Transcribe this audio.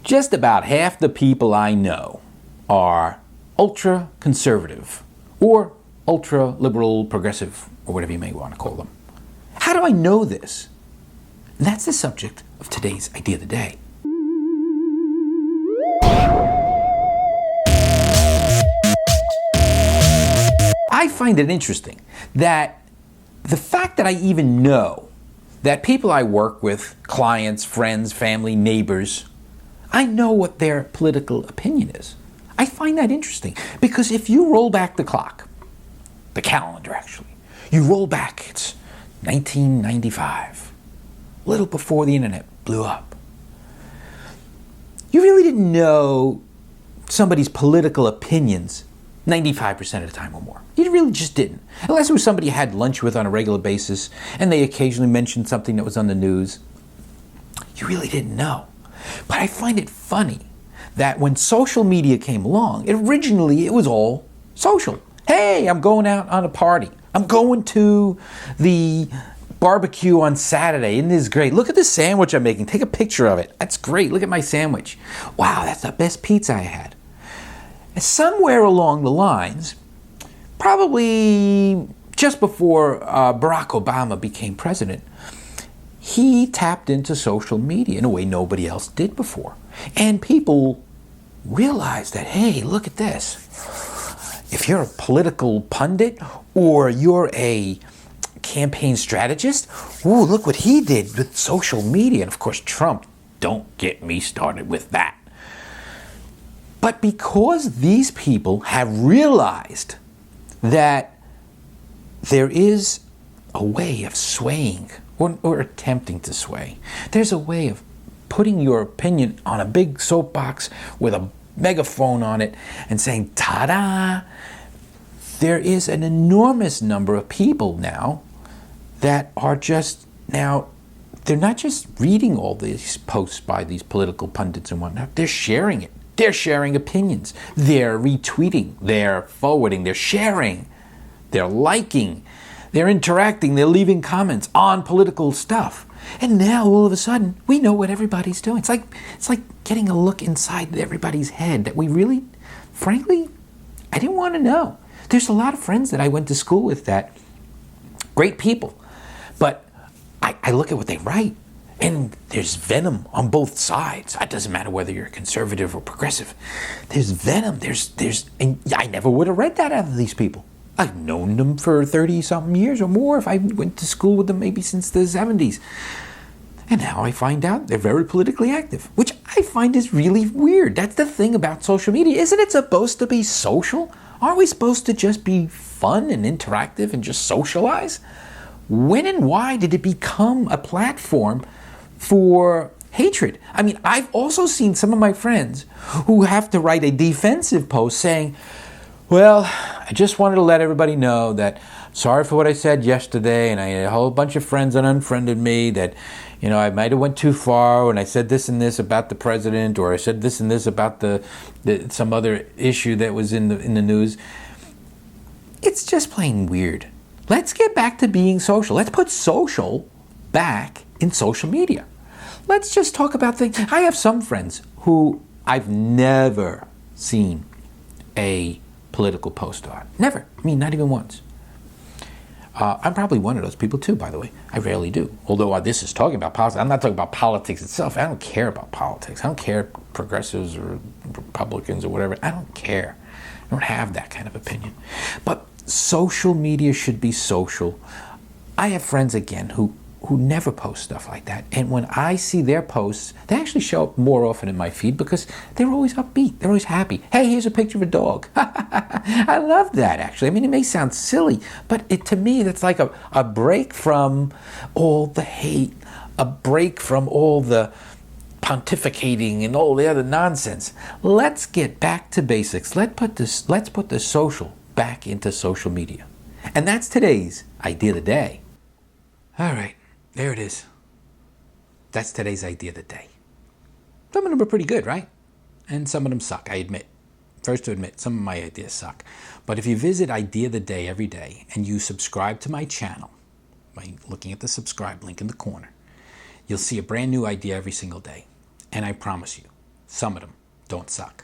Just about half the people I know are ultra conservative or ultra liberal, progressive, or whatever you may want to call them. How do I know this? And that's the subject of today's Idea of the Day. I find it interesting that the fact that I even know that people I work with, clients, friends, family, neighbors, I know what their political opinion is. I find that interesting because if you roll back the clock, the calendar actually, you roll back, it's 1995, a little before the internet blew up. You really didn't know somebody's political opinions 95% of the time or more. You really just didn't. Unless it was somebody you had lunch with on a regular basis and they occasionally mentioned something that was on the news. You really didn't know. But I find it funny that when social media came along, originally it was all social. Hey, I'm going out on a party. I'm going to the barbecue on Saturday. Isn't this great? Look at the sandwich I'm making. Take a picture of it. That's great. Look at my sandwich. Wow, that's the best pizza I had. And somewhere along the lines, probably just before Barack Obama became president, he tapped into social media in a way nobody else did before. And people realized that, hey, look at this. If you're a political pundit or you're a campaign strategist, ooh, look what he did with social media. And of course, Trump, don't get me started with that. But because these people have realized that there is a way of swaying or attempting to sway, there's a way of putting your opinion on a big soapbox with a megaphone on it and saying, ta-da! There is an enormous number of people now that are just now, they're not just reading all these posts by these political pundits and whatnot, they're sharing it. They're sharing opinions. They're retweeting. They're forwarding. They're sharing. They're liking. They're interacting. They're leaving comments on political stuff. And now all of a sudden, we know what everybody's doing. It's like getting a look inside everybody's head that we really, frankly, I didn't want to know. There's a lot of friends that I went to school with that, great people, but I look at what they write. And there's venom on both sides. It doesn't matter whether you're conservative or progressive. There's venom. And I never would have read that out of these people. I've known them for 30-something years or more if I went to school with them maybe since the 70s. And now I find out they're very politically active, which I find is really weird. That's the thing about social media. Isn't it supposed to be social? Aren't we supposed to just be fun and interactive and just socialize? When and why did it become a platform for hatred? I mean, I've also seen some of my friends who have to write a defensive post saying, well, I just wanted to let everybody know that sorry for what I said yesterday, and I had a whole bunch of friends that unfriended me that, you know, I might have went too far when I said this and this about the president, or I said this and this about the some other issue that was in the news. It's just plain weird. Let's get back to being social. Let's put social back in social media. Let's just talk about things. I have some friends who I've never seen a political post on. Never. I mean, not even once. I'm probably one of those people too, by the way. I rarely do. Although this is talking about politics. I'm not talking about politics itself. I don't care about politics. I don't care if progressives or Republicans or whatever. I don't care. I don't have that kind of opinion. But social media should be social. I have friends, again, who never post stuff like that. And when I see their posts, they actually show up more often in my feed because they're always upbeat. They're always happy. Hey, here's a picture of a dog. I love that, actually. I mean, it may sound silly, but to me, that's like a break from all the hate, a break from all the pontificating and all the other nonsense. Let's get back to basics. Let's put the social back into social media. And that's today's Idea of the Day. All right. There it is. That's today's Idea of the Day. Some of them are pretty good, right? And some of them suck, I admit. First to admit, some of my ideas suck. But if you visit Idea of the Day every day and you subscribe to my channel by looking at the subscribe link in the corner, you'll see a brand new idea every single day. And I promise you, some of them don't suck.